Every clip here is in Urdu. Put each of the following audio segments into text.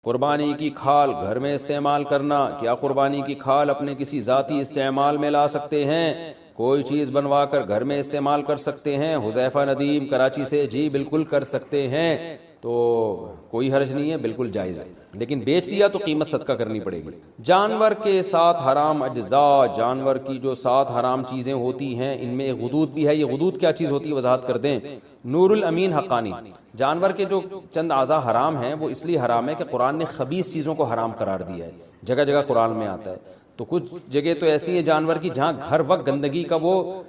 قربانی کی کھال گھر میں استعمال کرنا، کیا قربانی کی کھال اپنے کسی ذاتی استعمال میں لا سکتے ہیں؟ کوئی چیز بنوا کر گھر میں استعمال کر سکتے ہیں؟ حذیفہ ندیم کراچی سے، جی بالکل کر سکتے ہیں، تو کوئی حرج نہیں ہے، بالکل جائز ہے، لیکن بیچ دیا تو قیمت صدقہ کرنی پڑے گی۔ جانور کے ساتھ حرام اجزاء، جانور کی جو ساتھ حرام چیزیں ہوتی ہیں ان میں ایک غدود بھی ہے، یہ غدود کیا چیز ہوتی ہے وضاحت کر دیں؟ نور الامین حقانی، جانور کے جو چند اعضاء حرام ہیں وہ اس لیے حرام ہے کہ قرآن نے خبیث چیزوں کو حرام قرار دیا ہے، جگہ جگہ قرآن میں آتا ہے، تو کچھ جگہ تو ایسی ہیں جانور کی جہاں ہر وقت گندگی کا وہ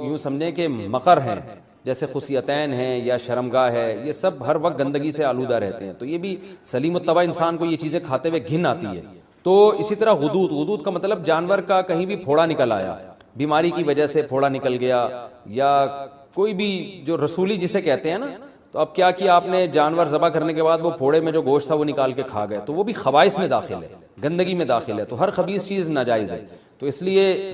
یوں سمجھیں کہ مقر ہیں، جیسے خصیتین ہیں یا شرمگاہ ہے، یہ سب ہر وقت گندگی سے آلودہ رہتے ہیں، تو یہ بھی سلیم الطبع انسان کو یہ چیزیں کھاتے ہوئے گھن آتی ہے۔ تو اسی طرح غدود، غدود کا مطلب جانور کا کہیں بھی پھوڑا نکل آیا، بیماری کی وجہ سے پھوڑا نکل گیا، یا کوئی بھی جو رسولی جسے کہتے ہیں نا، تو اب کیا کیا آپ نے جانور ذبح کرنے کے بعد وہ پھوڑے میں جو گوشت تھا وہ نکال کے کھا گئے، تو وہ بھی خبائث میں داخل ہے، گندگی میں داخل ہے، تو ہر خبیث چیز ناجائز ہے، تو اس لیے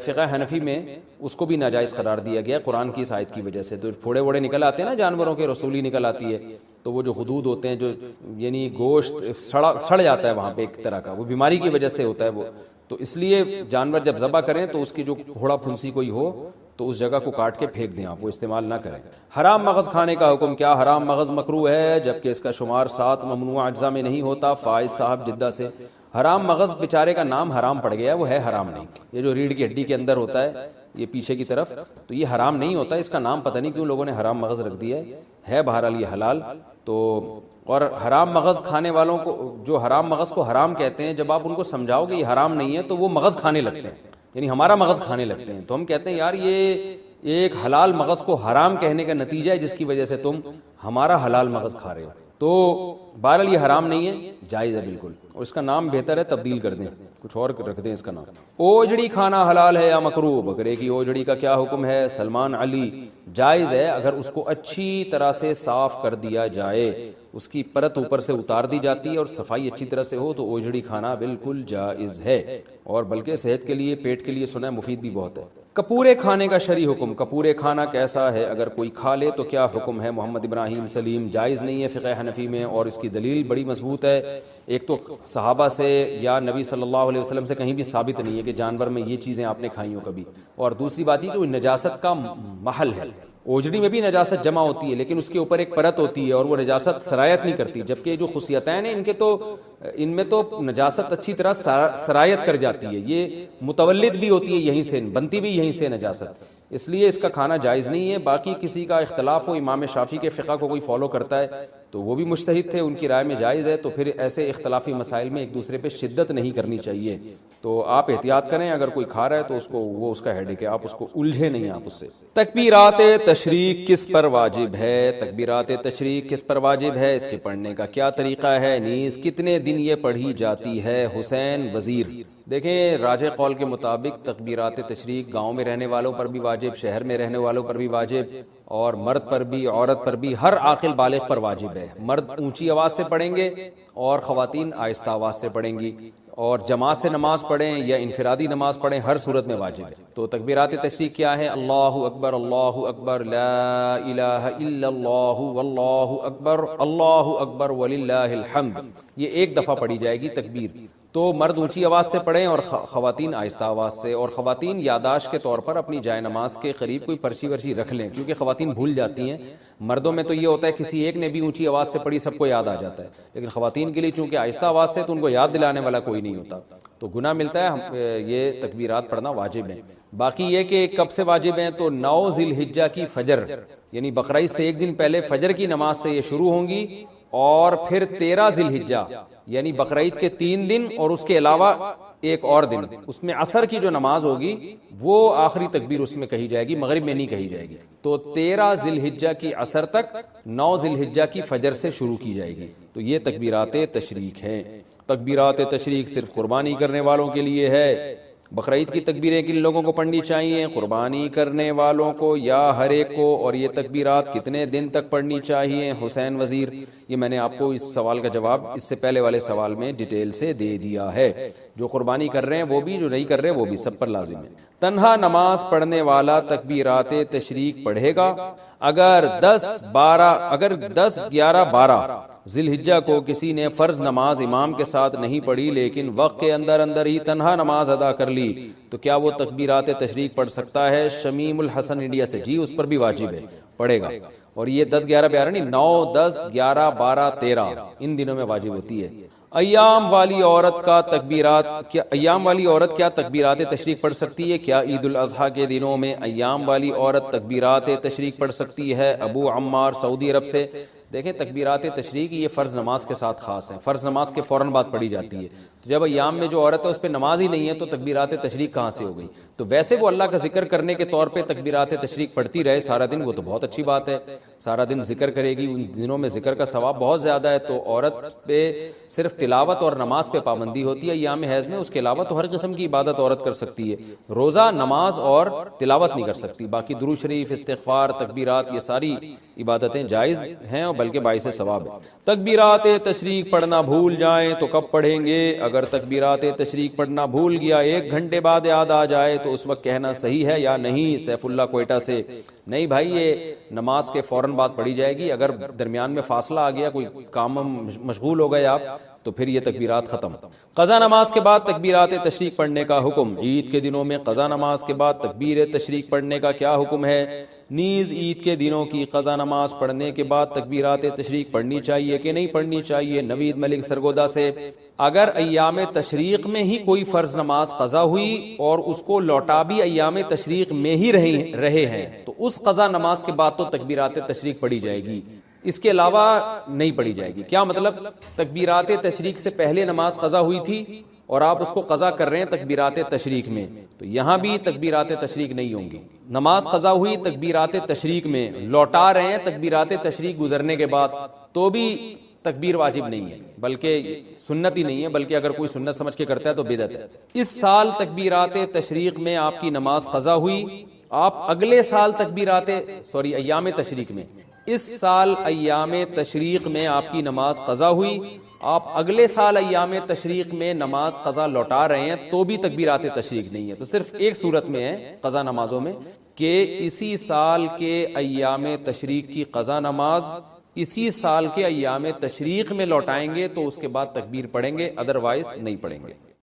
فقہ حنفی میں اس کو بھی ناجائز قرار دیا گیا قرآن کی اس آیت کی وجہ سے۔ تو پھوڑے ووڑے نکل آتے ہیں نا جانوروں کے، رسولی نکل آتی ہے، تو وہ جو غدود ہوتے ہیں جو یعنی گوشت سڑ جاتا ہے وہاں پہ ایک طرح کا، وہ بیماری کی وجہ سے ہوتا ہے وہ، تو اس لیے جانور جب ذبح کریں تو اس کی جو پھوڑا پھنسی کوئی ہو تو اس جگہ کو کاٹ کے پھینک دیں، آپ وہ استعمال نہ کریں۔ حرام مغز کھانے کا حکم، کیا حرام مغز مکروہ ہے جبکہ اس کا شمار 7 ممنوع اجزاء میں نہیں ہوتا؟ فائز صاحب جدہ سے۔ حرام مغز بیچارے کا نام حرام پڑ گیا، وہ ہے حرام نہیں، یہ جو ریڑھ کی ہڈی کے اندر ہوتا ہے یہ پیچھے کی طرف، تو یہ حرام نہیں ہوتا، اس کا نام پتہ نہیں کیوں لوگوں نے حرام مغز رکھ دیا ہے بہرحال یہ حلال۔ تو اور حرام مغز کھانے والوں کو، جو حرام مغز کو حرام کہتے ہیں، جب آپ ان کو سمجھاؤ کہ یہ حرام نہیں ہے تو وہ مغز کھانے لگتے ہیں، یعنی ہمارا مغز کھانے لگتے ہیں، تو ہم کہتے ہیں یار یہ ایک حلال مغز کو حرام کہنے کا نتیجہ ہے جس کی وجہ سے تم ہمارا حلال مغز کھا رہے ہو، تو بہرحال یہ حرام نہیں ہے، جائز ہے بالکل، اور اس کا نام بہتر ہے تبدیل کر دیں، کچھ اور رکھ دیں اس کا نام۔ اوجڑی کھانا حلال ہے یا مکروہ؟ بکرے کی اوجڑی کا کیا حکم ہے؟ سلمان علی، جائز ہے اگر اس کو اچھی طرح سے صاف کر دیا جائے، اس کی پرت اوپر سے اتار دی جاتی ہے اور صفائی اچھی طرح سے ہو تو اوجڑی کھانا بالکل جائز ہے، اور بلکہ صحت کے لیے، پیٹ کے لیے سنا ہے مفید بھی بہت ہے۔ کپورے کھانے کا شرعی حکم، کپورے کھانا کیسا ہے؟ اگر کوئی کھا لے تو کیا حکم ہے؟ محمد ابراہیم سلیم، جائز نہیں ہے فقہ حنفی میں، اور اس کی دلیل بڑی مضبوط ہے، ایک تو صحابہ سے یا نبی صلی اللہ علیہ وسلم سے کہیں بھی ثابت نہیں ہے کہ جانور میں یہ چیزیں آپ نے کھائی ہوں کبھی، اور دوسری بات یہ کہ وہ نجاست کا محل ہے، اوجڑی میں بھی نجاست جمع ہوتی ہے لیکن اس کے اوپر ایک پرت ہوتی ہے اور وہ نجاست سرایت نہیں کرتی، جبکہ جو خصیتین ہیں ان میں تو نجاست اچھی طرح سرایت کر جاتی ہے، یہ متولد بھی ہوتی ہے یہیں سے، بنتی بھی یہیں سے نجاست، اس لیے اس کا کھانا جائز نہیں ہے۔ باقی کسی کا اختلاف ہو، امام شافعی کے فقہ کو کوئی فالو کرتا ہے تو وہ بھی مجتہد تھے، ان کی رائے میں جائز ہے، تو پھر ایسے اختلافی مسائل میں ایک دوسرے پہ شدت نہیں کرنی چاہیے، تو آپ احتیاط کریں، اگر کوئی کھا رہا ہے تو اس کو وہ اس کا ہیڈیک ہے، آپ اس کو الجھے نہیں آپ اس سے۔ تکبیرات تشریق کس پر واجب ہے؟ تکبیرات تشریق کس پر واجب ہے؟ اس کے پڑھنے کا کیا طریقہ ہے؟ نیز کتنے دن یہ پڑھی جاتی ہے؟ حسین وزیر، دیکھیں راجح قول کے مطابق تکبیرات تشریق گاؤں میں رہنے والوں پر بھی واجب، شہر میں رہنے والوں پر بھی واجب، اور مرد پر بھی، عورت پر بھی، ہر عاقل بالغ پر واجب ہے۔ مرد اونچی آواز سے پڑھیں گے اور خواتین آہستہ آواز سے پڑھیں گی، اور جماعت سے نماز پڑھیں یا انفرادی نماز پڑھیں، ہر صورت میں واجب ہے۔ تو تکبیرات تشریق کیا ہے؟ اللہ اکبر، اللہ اکبر، لا الہ الا اللہ، واللہ اکبر وللہ الحمد، یہ ایک دفعہ پڑھی جائے گی تکبیر۔ تو مرد اونچی آواز سے پڑھیں اور خواتین آہستہ آواز سے، اور خواتین یاداشت کے طور پر اپنی جائے نماز کے قریب کوئی پرچی ورچی رکھ لیں، کیونکہ خواتین بھول جاتی ہیں، مردوں میں تو یہ ہوتا ہے کسی ایک نے بھی اونچی آواز سے پڑھی سب کو یاد آ جاتا ہے، لیکن خواتین کے لیے چونکہ آہستہ آواز سے تو ان کو یاد دلانے والا کوئی نہیں ہوتا، تو گناہ ملتا ہے، یہ تکبیرات پڑھنا واجب ہے۔ باقی یہ کہ کب سے واجب ہیں، تو 9 ذی الحجہ کی فجر، یعنی بقرعید سے ایک دن پہلے فجر کی نماز سے یہ شروع ہوں گی، اور پھر 13 ذی الحجہ یعنی بقرعید کے 3 دن اور اس کے علاوہ ایک اور دن، اس میں عصر کی جو نماز ہوگی وہ آخری تکبیر اس میں کہی جائے گی، مغرب میں نہیں کہی جائے گی، تو 13 ذی الحجہ کی عصر تک 9 ذی الحجہ کی فجر سے شروع کی جائے گی، تو یہ تکبیرات تشریق ہیں۔ تکبیرات تشریق صرف قربانی کرنے والوں کے لیے ہے، بقرعید کی تکبیریں کن لوگوں کو پڑھنی چاہیے؟ قربانی کرنے والوں کو یا ہر ایک کو؟ اور یہ تکبیرات کتنے دن تک پڑھنی چاہیے؟ حسین وزیر، یہ میں نے آپ کو اس سوال کا جواب اس سے پہلے والے سوال میں ڈیٹیل سے دے دیا ہے۔ جو قربانی کر رہے ہیں وہ بھی، جو نہیں کر رہے وہ بھی، سب پر لازم ہے۔ تنہا نماز پڑھنے والا تکبیرات تشریق پڑھے گا اگر 10 11 12 ذی الحجہ کو کسی نے فرض نماز امام کے ساتھ نہیں پڑھی لیکن وقت کے اندر اندر ہی تنہا نماز ادا کر لی تو کیا وہ تکبیرات تشریق پڑھ سکتا ہے؟ شمیم الحسن انڈیا سے، جی اس پر بھی واجب ہے، پڑھے گا۔ اور یہ 10 11 12 نہیں، 9 10 11 12 13 ان دنوں میں واجب ہوتی ہے۔ ایام والی عورت کیا تکبیرات تشریق پڑھ سکتی ہے؟ کیا عید الاضحیٰ کے دنوں میں ایام والی عورت تکبیرات تشریق پڑھ سکتی ہے؟ ابو عمار سعودی عرب سے۔ دیکھیں تکبیرات تشریق یہ فرض نماز کے ساتھ خاص ہیں، فرض نماز کے فوراً بعد پڑھی جاتی ہے۔ تو جب ایام میں جو عورت ہے اس پہ نماز ہی نہیں ہے تو تکبیرات تشریق کہاں سے ہو گئی؟ تو ویسے وہ اللہ کا ذکر کرنے کے طور پہ تکبیرات تشریق پڑھتی رہے سارا دن، وہ تو بہت اچھی بات ہے، سارا دن ذکر کرے گی، ان دنوں میں ذکر کا ثواب بہت زیادہ ہے۔ تو عورت پہ صرف تلاوت اور نماز پہ پابندی ہوتی ہے ایام حیض میں، اس کے علاوہ تو ہر قسم کی عبادت عورت کر سکتی ہے، روزہ، نماز اور تلاوت نہیں کر سکتی، باقی درود شریف، استغفار، تکبیرات، یہ ساری عبادتیں جائز ہیں اور بلکہ باعث ثواب ہے۔ تکبیرات تشریق پڑھنا بھول جائیں تو کب پڑھیں گے؟ اگر تکبیرات تشریق پڑھنا بھول گیا 1 گھنٹے بعد یاد آ جائے تو اس وقت کہنا صحیح ہے یا نہیں؟ سیف اللہ کوئٹہ سے۔ نہیں بھائی، یہ نماز کے فوراً بعد پڑھی جائے گی، اگر درمیان میں فاصلہ آ گیا، کوئی کام مشغول ہو گئے آپ، تو پھر یہ تکبیرات ختم۔ قضا نماز کے بعد تکبیرات تشریق پڑھنے کا حکم۔ عید کے دنوں میں قضا نماز کے بعد تکبیر تشریق پڑھنے کا کیا حکم ہے؟ نیز عید کے دنوں کی قضا نماز پڑھنے کے بعد تکبیرات تشریق پڑھنی چاہیے کہ نہیں پڑھنی چاہیے؟ نوید ملک سرگودا سے۔ اگر ایام تشریق میں ہی کوئی فرض نماز قضا ہوئی اور اس کو لوٹا بھی ایام تشریق میں ہی رہے ہیں تو اس قضا نماز کے بعد تو تکبیرات تشریق پڑھی جائے گی، اس کے علاوہ نہیں پڑھی جائے گی۔ کیا مطلب؟ تکبیرات تشریق سے پہلے نماز قضا ہوئی تھی اور آپ اس کو قضا کر رہے ہیں تکبیرات تشریق میں، تو یہاں بھی تکبیرات تشریق نہیں ہوں گی۔ نماز قضا ہوئی تکبیرات تشریق میں، لوٹا رہے ہیں تکبیرات تشریق گزرنے کے بعد، تو بھی تکبیر واجب نہیں ہے، بلکہ سنت ہی نہیں ہے، بلکہ اگر کوئی سنت سمجھ کے کرتا ہے تو بدعت ہے۔ اس سال تکبیرات تشریق میں آپ کی نماز قضا ہوئی، آپ اگلے سال ایام تشریق میں، اس سال ایام تشریق میں آپ کی نماز قضا ہوئی، آپ اگلے سال ایام تشریق میں نماز قضا لوٹا رہے ہیں تو بھی تکبیرات تشریق نہیں ہے۔ تو صرف ایک صورت میں ہے قضا نمازوں میں کہ اسی سال کے ایام تشریق کی قضا نماز اسی سال کے ایام تشریق میں لوٹائیں گے تو اس کے بعد تکبیر پڑھیں گے، ادروائز نہیں پڑھیں گے۔